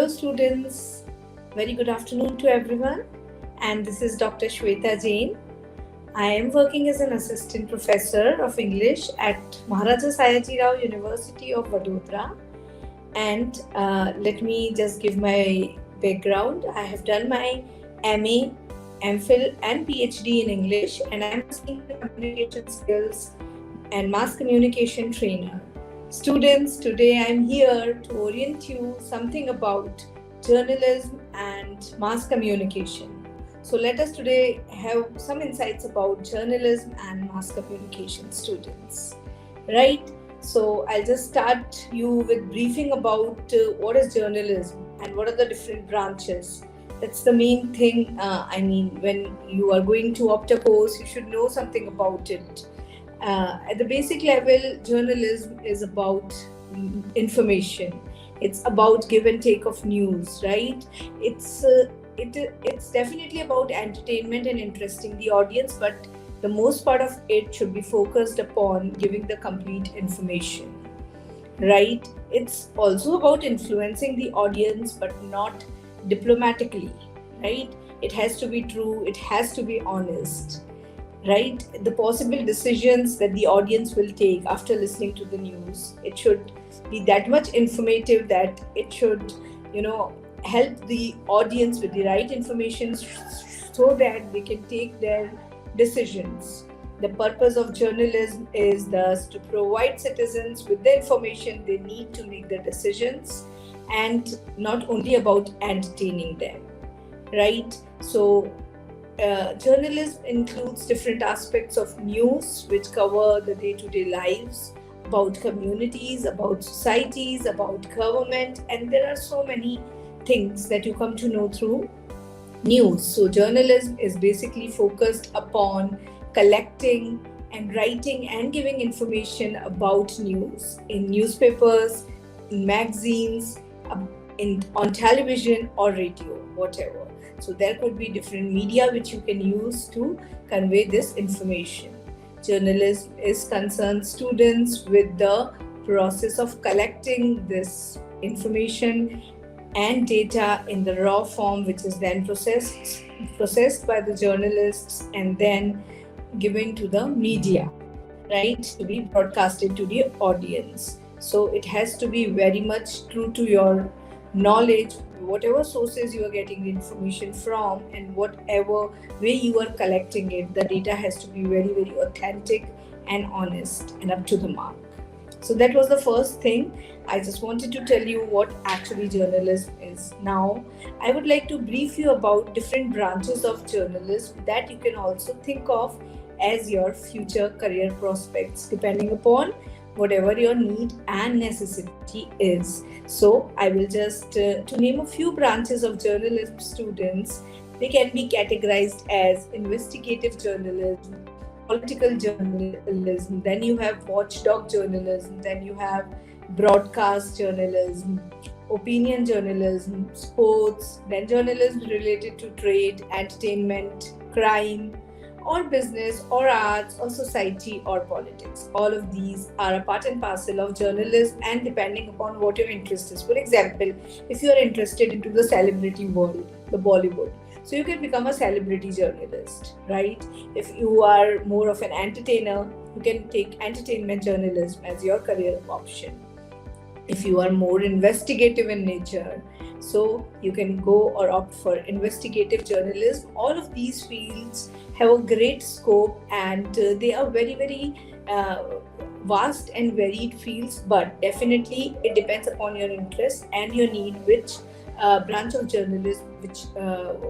Hello students, very good afternoon to everyone, and this is Dr. Shweta Jain. I am working as an assistant professor of English at Maharaja Sayaji Rao University of Vadodara, and let me just give my background. I have done my MA, MPhil and PhD in English, and I am a senior communication skills and mass communication trainer. Students, today I am here to orient you something about journalism and mass communication. So let us today have some insights about journalism and mass communication, students. Right? So I'll just start you with briefing about what is journalism and what are the different branches. That's the main thing. When you are going to opt a course, you should know something about it. At the basic level, journalism is about information. It's about give and take of news, right? It's definitely about entertainment and interesting the audience, but the most part of it should be focused upon giving the complete information, right? It's also about influencing the audience, but not diplomatically, right? It has to be true, it has to be honest, right? The possible decisions that the audience will take after listening to the news, it should be that much informative that it should, help the audience with the right information so that they can take their decisions. The purpose of journalism is thus to provide citizens with the information they need to make their decisions, and not only about entertaining them, right? So journalism includes different aspects of news which cover the day-to-day lives, about communities, about societies, about government, and there are so many things that you come to know through news. So journalism is basically focused upon collecting and writing and giving information about news in newspapers, in magazines, on television or radio, whatever. So there could be different media which you can use to convey this information. Journalism is concerned, students, with the process of collecting this information and data in the raw form, which is then processed by the journalists and then given to the media, right, to be broadcasted to the audience. So it has to be very much true to your knowledge, whatever sources you are getting the information from and whatever way you are collecting it. The data has to be very, very authentic and honest and up to the mark. So that was the first thing. I just wanted to tell you what actually journalism is. Now, I would like to brief you about different branches of journalism that you can also think of as your future career prospects, depending upon whatever your need and necessity is. So I will just, to name a few branches of journalism, students, they can be categorized as investigative journalism, political journalism, then you have watchdog journalism, then you have broadcast journalism, opinion journalism, sports, then journalism related to trade, entertainment, crime, or business, or arts, or society, or politics. All of these are a part and parcel of journalism, and depending upon what your interest is. For example, if you are interested into the celebrity world, the Bollywood, so you can become a celebrity journalist, right? If you are more of an entertainer, you can take entertainment journalism as your career option. If you are more investigative in nature, so you can go or opt for investigative journalism. All of these fields have a great scope, and they are very, very vast and varied fields, but definitely it depends upon your interest and your need, which branch of journalism which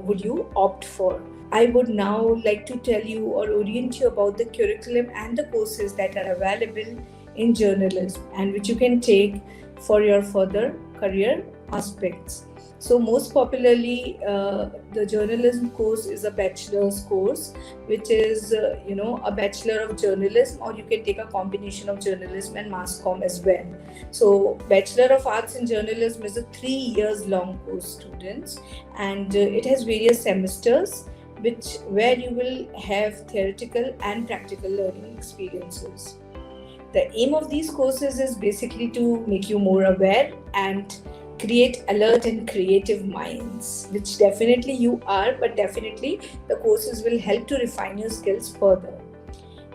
would you opt for. I would now like to tell you or orient you about the curriculum and the courses that are available in journalism and which you can take for your further career aspects. So most popularly, the journalism course is a bachelor's course, which is, a bachelor of journalism, or you can take a combination of journalism and mass comm as well. So Bachelor of Arts in Journalism is a 3 years long course, students, and it has various semesters, where you will have theoretical and practical learning experiences. The aim of these courses is basically to make you more aware and create alert and creative minds, which definitely you are, but definitely the courses will help to refine your skills further.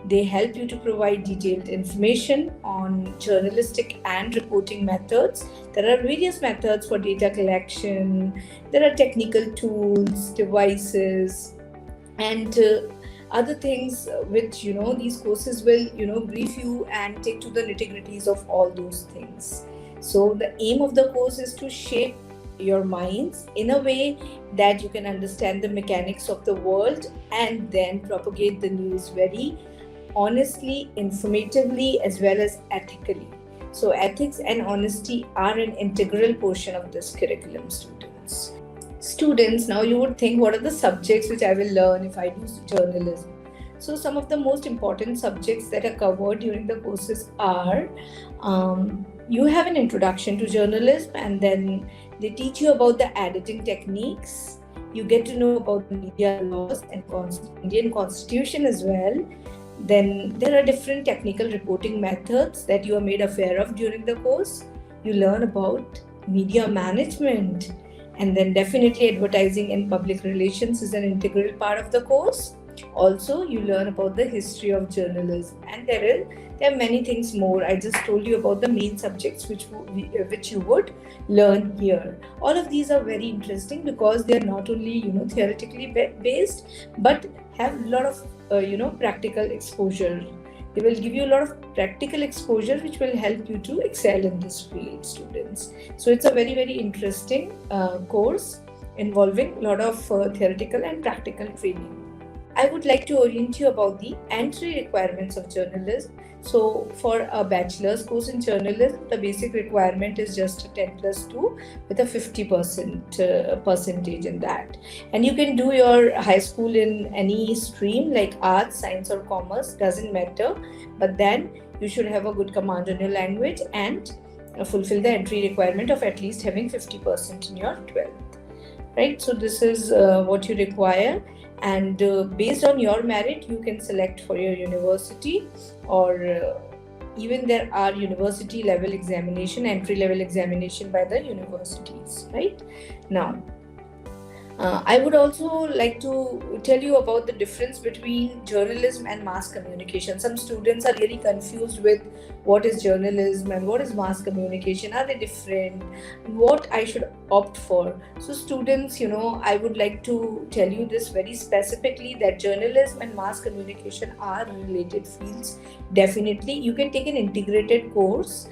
They help you to provide detailed information on journalistic and reporting methods. There are various methods for data collection, there are technical tools, devices, and other things which these courses will brief you and take to the nitty-gritties of all those things. So the aim of the course is to shape your minds in a way that you can understand the mechanics of the world and then propagate the news very honestly, informatively, as well as ethically. So ethics and honesty are an integral portion of this curriculum, students. Now you would think, what are the subjects which I will learn if I do journalism? So some of the most important subjects that are covered during the courses are you have an introduction to journalism, and then they teach you about the editing techniques. You get to know about the media laws and Indian constitution as well. Then there are different technical reporting methods that you are made aware of during the course. You learn about media management, and then definitely advertising and public relations is an integral part of the course. Also, you learn about the history of journalism, and there are many things more. I just told you about the main subjects which you would learn here. All of these are very interesting because they are not only theoretically based, but have a lot of practical exposure. They will give you a lot of practical exposure which will help you to excel in this field, students. So it's a very, very interesting course involving a lot of theoretical and practical training. I would like to orient you about the entry requirements of journalism. So for a bachelor's course in journalism, the basic requirement is just a 10+2 with a 50% percentage in that. And you can do your high school in any stream like arts, science or commerce, doesn't matter. But then you should have a good command on your language and fulfill the entry requirement of at least having 50% in your 12th. Right? So this is what you require. And based on your merit, you can select for your university, or even there are university level examination, entry level examination by the universities, right? Now, I would also like to tell you about the difference between journalism and mass communication. Some students are really confused with what is journalism and what is mass communication. Are they different? What I should opt for? So students, I would like to tell you this very specifically, that journalism and mass communication are related fields. Definitely, you can take an integrated course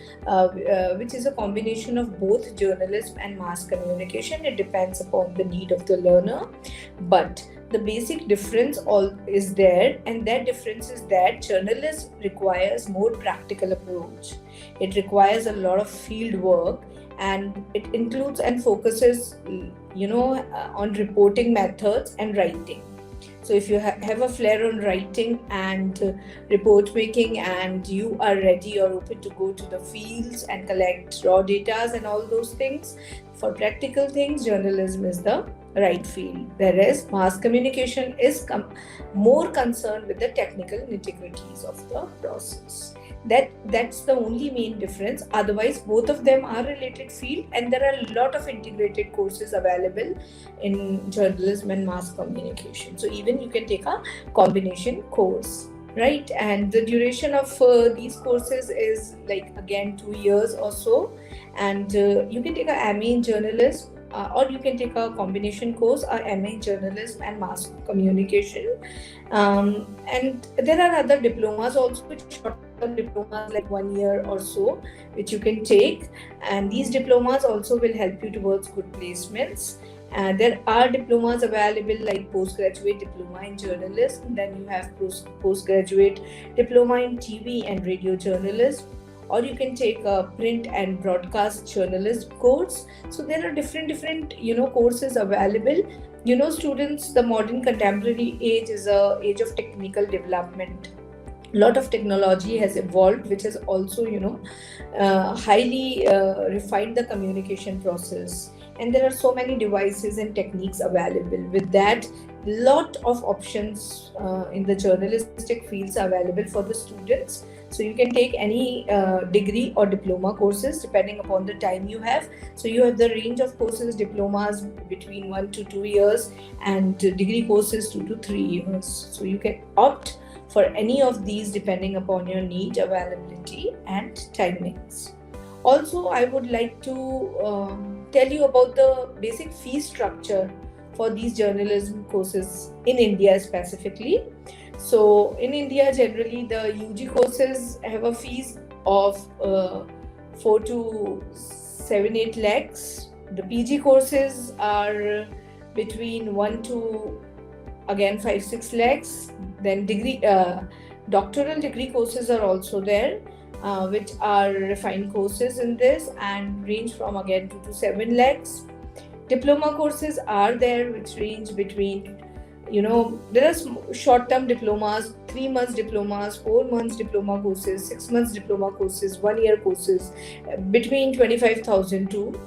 which is a combination of both journalism and mass communication. It depends upon the need of the learner, but the basic difference is there, and that difference is that journalism requires more practical approach. It requires a lot of field work, and it includes and focuses on reporting methods and writing. So if you have a flair on writing and report making, and you are ready or open to go to the fields and collect raw data and all those things, for practical things, journalism is the right field, whereas mass communication is more concerned with the technical nitty-gritties of the process. That's the only main difference. Otherwise, both of them are related field, and there are a lot of integrated courses available in journalism and mass communication. So even you can take a combination course, right? And the duration of these courses is like, again, 2 years or so, and you can take a MA in journalism, or you can take a combination course, a MA in journalism and mass communication. And there are other diplomas also, which short-term diplomas like 1 year or so, which you can take, and these diplomas also will help you towards good placements. There are diplomas available like postgraduate diploma in journalism, then you have postgraduate diploma in TV and radio journalism, or you can take a print and broadcast journalism course. So there are different courses available. Students, the modern contemporary age is a age of technical development. A lot of technology has evolved, which has also highly refined the communication process, and there are so many devices and techniques available. With that, lot of options in the journalistic fields are available for the students. So you can take any degree or diploma courses depending upon the time you have. So you have the range of courses, diplomas between 1 to 2 years, and degree courses 2 to 3 years. So you can opt for any of these depending upon your need, availability, and timings. Also, I would like to tell you about the basic fee structure for these journalism courses in India specifically. So in India, generally the UG courses have a fees of 4 to 7-8 lakhs. The PG courses are between 1 to again 5-6 lakhs. Then doctoral degree courses are also there, which are refined courses in this and range from again 2 to 7 lakhs. Diploma courses are there, which range between, there are short-term diplomas, 3 months diplomas, 4 months diploma courses, 6 months diploma courses, 1 year courses, between 25,000 to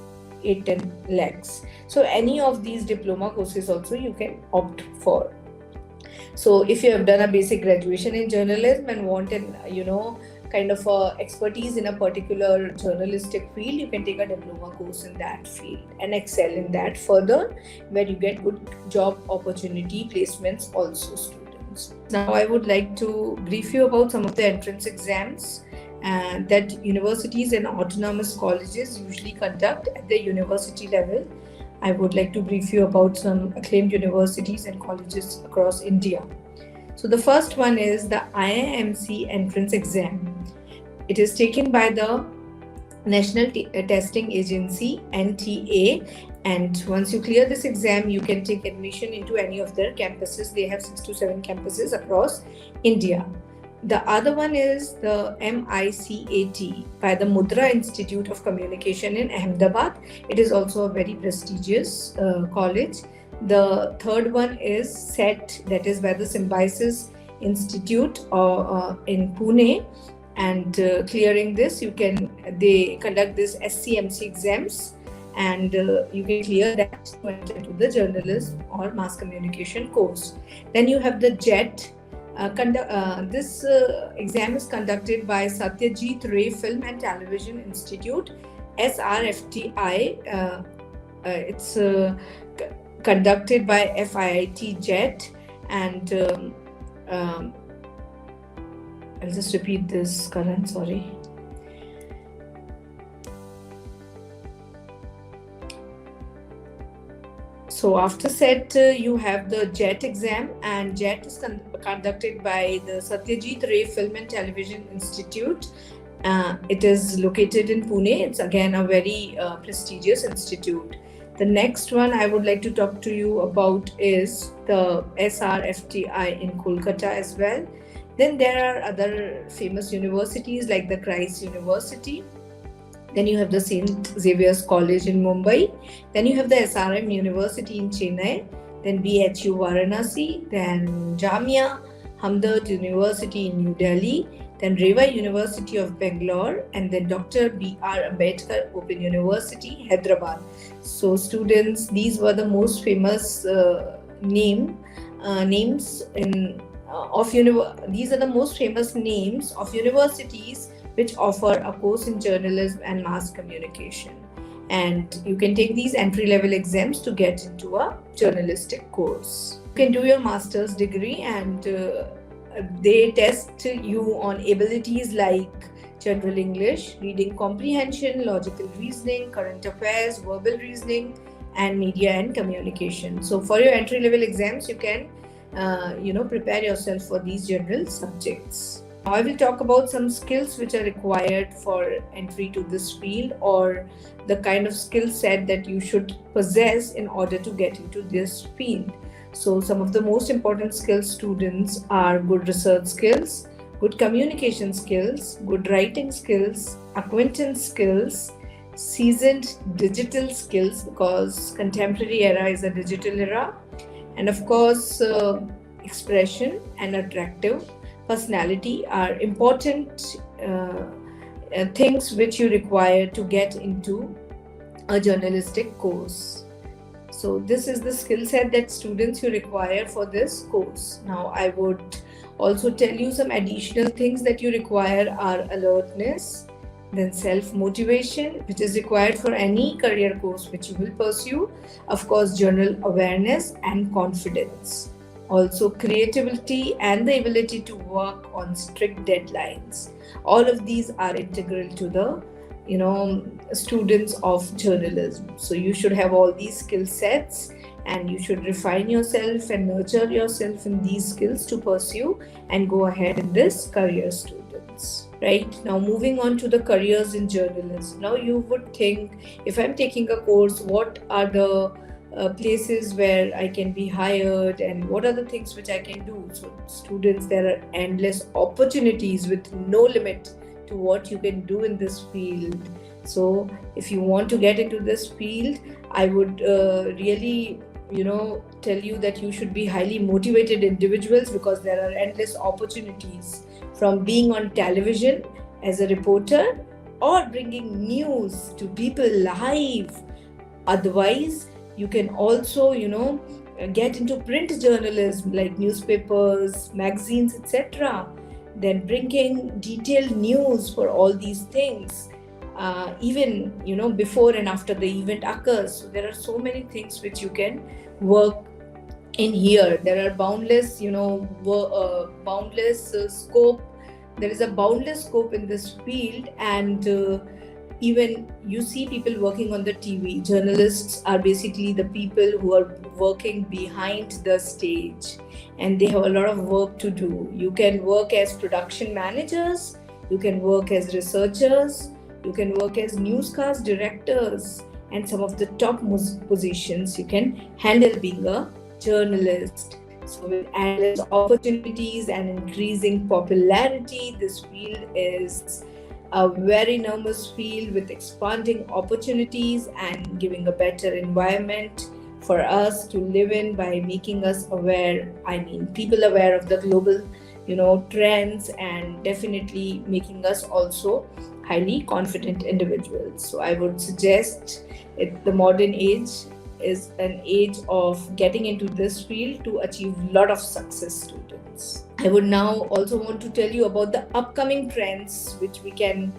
8-10 lakhs. So any of these diploma courses also you can opt for. So if you have done a basic graduation in journalism and want an, kind of expertise in a particular journalistic field, you can take a diploma course in that field and excel in that further, where you get good job opportunity placements also, students. Now I would like to brief you about some of the entrance exams that universities and autonomous colleges usually conduct at the university level. I would like to brief you about some acclaimed universities and colleges across India. So the first one is the IIMC entrance exam. It is taken by the National Testing Agency, NTA, and once you clear this exam, you can take admission into any of their campuses. They have 6 to 7 campuses across India. The other one is the MICAT by the Mudra Institute of Communication in Ahmedabad. It is also a very prestigious college. The third one is SET, that is by the Symbiosis Institute in Pune. And clearing this, they conduct this SCMC exams, and you can clear that to enter into the journalism or mass communication course. Then you have the JET. This exam is conducted by Satyajit Ray Film and Television Institute, SRFTI. It's conducted by FIIT JET, and I'll just repeat this, Karan, sorry. So after SET, you have the JET exam, and JET is conducted by the Satyajit Ray Film and Television Institute. It is located in Pune. It's again a very prestigious institute. The next one I would like to talk to you about is the SRFTI in Kolkata as well. Then there are other famous universities like the Christ University. Then you have the St. Xavier's College in Mumbai. Then you have the SRM University in Chennai. Then BHU Varanasi. Then Jamia Hamdard University in New Delhi. Then Reva University of Bangalore. And then Dr. B.R. Ambedkar Open University, Hyderabad. So students, these were the most famous names these are the most famous names of universities which offer a course in journalism and mass communication. And you can take these entry-level exams to get into a journalistic course. You can do your master's degree, and they test you on abilities like general English, reading comprehension, logical reasoning, current affairs, verbal reasoning, and media and communication. So for your entry-level exams, you can prepare yourself for these general subjects. Now I will talk about some skills which are required for entry to this field, or the kind of skill set that you should possess in order to get into this field. So some of the most important skills, students, are good research skills, good communication skills, good writing skills, acquaintance skills, seasoned digital skills, because contemporary era is a digital era, and of course expression and attractive personality are important things which you require to get into a journalistic course. So this is the skill set that students you require for this course. Now I would also tell you some additional things that you require are alertness, then self-motivation, which is required for any career course which you will pursue, of course general awareness and confidence, also creativity and the ability to work on strict deadlines. All of these are integral to the students of journalism. So you should have all these skill sets, and you should refine yourself and nurture yourself in these skills to pursue and go ahead in this career, students. Right, now moving on to the careers in journalism. Now you would think, if I'm taking a course, what are the places where I can be hired and what are the things which I can do? So students, there are endless opportunities with no limit to what you can do in this field. So if you want to get into this field, I would really tell you that you should be highly motivated individuals, because there are endless opportunities, from being on television as a reporter or bringing news to people live. Otherwise, you can also get into print journalism like newspapers, magazines, etc., then bringing detailed news for all these things, even before and after the event occurs. So there are so many things which you can work in here. There are boundless scope. There is a boundless scope in this field, and even you see people working on the TV. Journalists are basically the people who are working behind the stage, and they have a lot of work to do. You can work as production managers, you can work as researchers, you can work as newscast directors, and some of the top positions you can handle being a journalist. So with endless opportunities and increasing popularity, this field is a very enormous field with expanding opportunities and giving a better environment for us to live in by making us aware, people aware of the global, trends, and definitely making us also highly confident individuals. So I would suggest the modern age is an age of getting into this field to achieve a lot of success, students. I would now also want to tell you about the upcoming trends which we can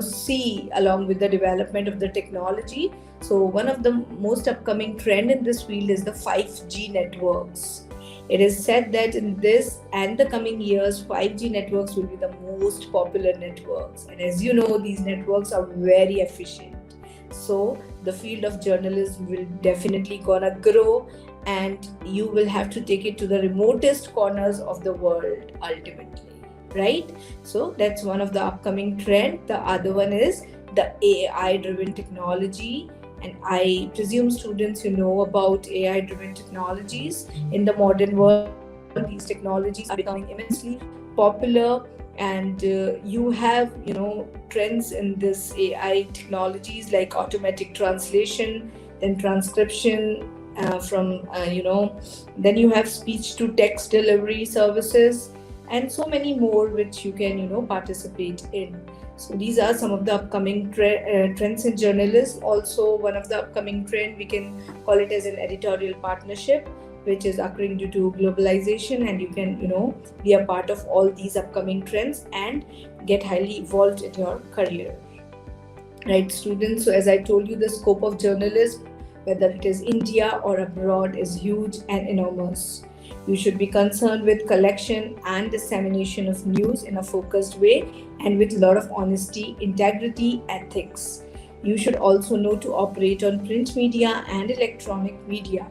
see along with the development of the technology. So one of the most upcoming trend in this field is the 5G networks. It is said that in this and the coming years, 5G networks will be the most popular networks. And as you know, these networks are very efficient. So the field of journalism will definitely gonna grow, and you will have to take it to the remotest corners of the world ultimately, right? So that's one of the upcoming trend. The other one is the AI driven technology. And I presume students know about AI driven technologies. In the modern world, these technologies are becoming immensely popular, and you have trends in this AI technologies like automatic translation, then transcription then you have speech to text delivery services, and so many more which you can participate in. So these are some of the upcoming trends in journalism. Also, one of the upcoming trend, we can call it as an editorial partnership, which is occurring due to globalization, and you can be a part of all these upcoming trends and get highly evolved in your career, right, students? So as I told you, the scope of journalism, whether it is India or abroad, is huge and enormous. You should be concerned with collection and dissemination of news in a focused way and with a lot of honesty, integrity, ethics. You should also know to operate on print media and electronic media.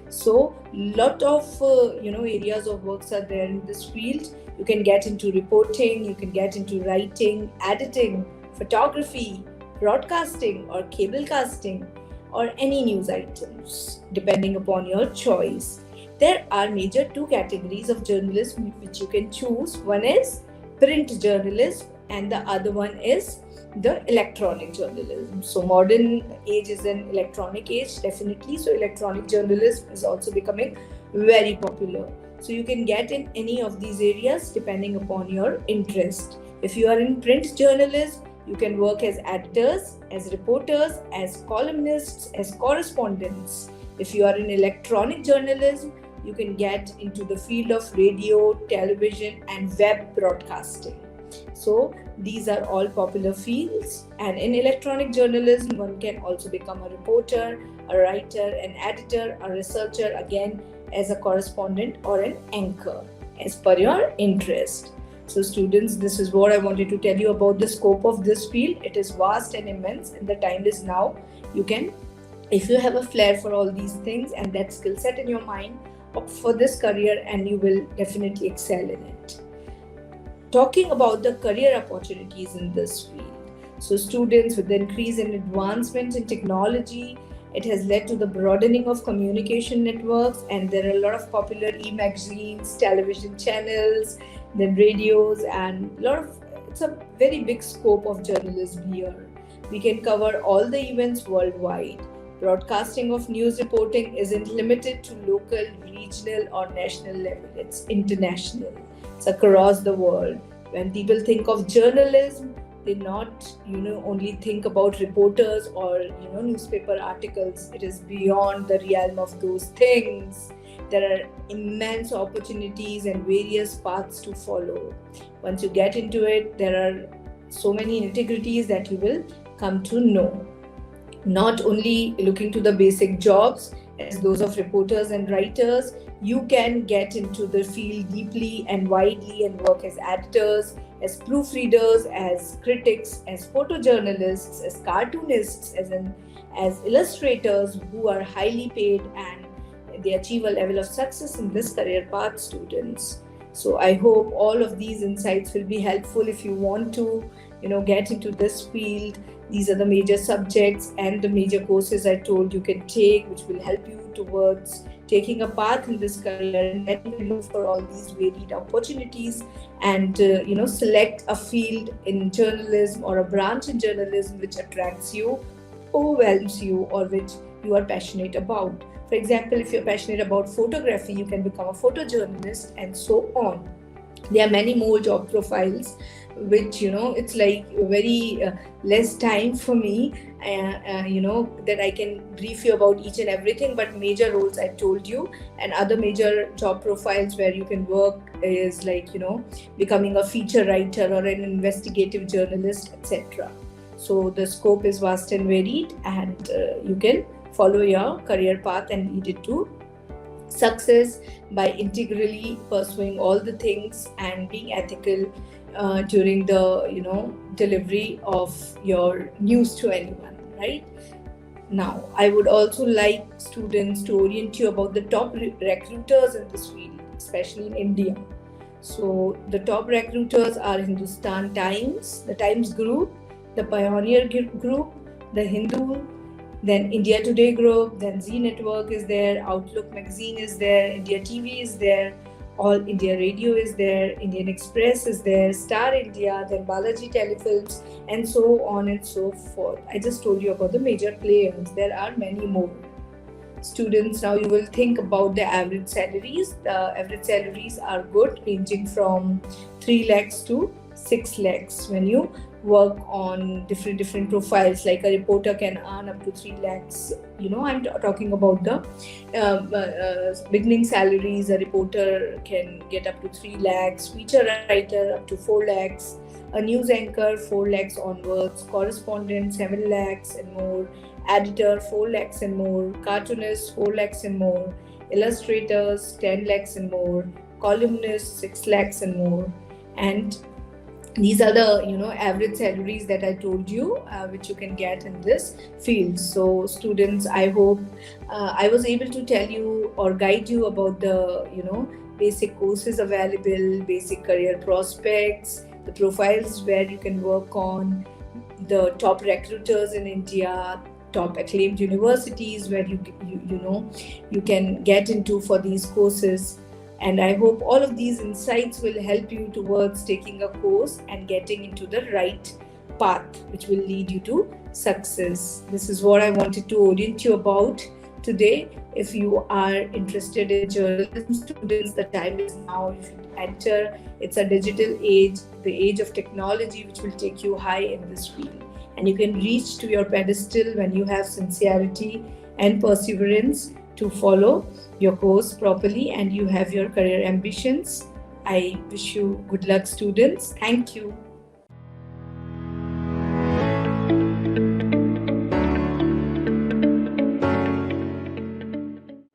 So lot of areas of works are there in this field. You can get into reporting, you can get into writing, editing, photography, broadcasting or cable casting, or any news items, depending upon your choice. There are major two categories of journalism which you can choose. One is print journalism and the other one is the electronic journalism. So modern age is an electronic age, definitely. So electronic journalism is also becoming very popular. So you can get in any of these areas depending upon your interest. If you are in print journalism, you can work as editors, as reporters, as columnists, as correspondents. If you are in electronic journalism, you can get into the field of radio, television, and web broadcasting. So these are all popular fields, and in electronic journalism, one can also become a reporter, a writer, an editor, a researcher, again as a correspondent or an anchor, as per your interest. So students, this is what I wanted to tell you about the scope of this field. It is vast and immense, and the time is now. You can, if you have a flair for all these things and that skill set in your mind, opt for this career and you will definitely excel in it. Talking about the career opportunities in this field. So students, with the increase in advancement in technology, it has led to the broadening of communication networks, and there are a lot of popular e-magazines, television channels, then radios, and it's a very big scope of journalism here. We can cover all the events worldwide. Broadcasting of news reporting isn't limited to local, regional, or national level. It's international. It's across the world. When people think of journalism, they not only think about reporters or newspaper articles. It is beyond the realm of those things. There are immense opportunities and various paths to follow. Once you get into it, there are so many nitty-gritties that you will come to know. Not only looking to the basic jobs as those of reporters and writers, you can get into the field deeply and widely and work as editors, as proofreaders, as critics, as photojournalists, as cartoonists, as illustrators who are highly paid, and they achieve a level of success in this career path, students. So I hope all of these insights will be helpful if you want to get into this field. These are the major subjects and the major courses I told you can take, which will help you towards taking a path in this career, and then you can look for all these varied opportunities and select a field in journalism or a branch in journalism which attracts you, overwhelms you, or which you are passionate about. For example, if you're passionate about photography, you can become a photojournalist, and so on. There are many more job profiles, which it's like very less time for me that I can brief you about each and everything, but major roles I told you, and other major job profiles where you can work is like becoming a feature writer or an investigative journalist, etc. So the scope is vast and varied, and you can follow your career path and lead it to success by integrally pursuing all the things and being ethical during the delivery of your news to anyone, right? Now, I would also like students to orient you about the top recruiters in this field, especially in India. So the top recruiters are Hindustan Times, the Times Group, the Pioneer Group, the Hindu, then India Today Group, then Zee Network is there, Outlook Magazine is there, India TV is there, All India Radio is there, Indian Express is there, Star India, then Balaji Telefilms, and so on and so forth. I just told you about the major players. There are many more. Students, now you will think about the average salaries. The average salaries are good, ranging from 3 lakhs to 6 lakhs when you work on different profiles. Like a reporter can earn up to 3 lakhs. I'm talking about the beginning salaries. A reporter can get up to 3 lakhs, feature writer up to 4 lakhs, a news anchor 4 lakhs onwards, correspondent 7 lakhs and more, editor 4 lakhs and more, cartoonists 4 lakhs and more, illustrators 10 lakhs and more, columnists 6 lakhs and more. And these are the average salaries that I told you, which you can get in this field. So students, I hope I was able to tell you or guide you about the basic courses available, basic career prospects, the profiles where you can work on, the top recruiters in India, top acclaimed universities where you can get into for these courses. And I hope all of these insights will help you towards taking a course and getting into the right path, which will lead you to success. This is what I wanted to orient you about today. If you are interested in journalism, students, the time is now. You should enter. It's a digital age, the age of technology, which will take you high in this field. And you can reach to your pedestal when you have sincerity and perseverance to follow your course properly and you have your career ambitions. I wish you good luck, students. Thank you.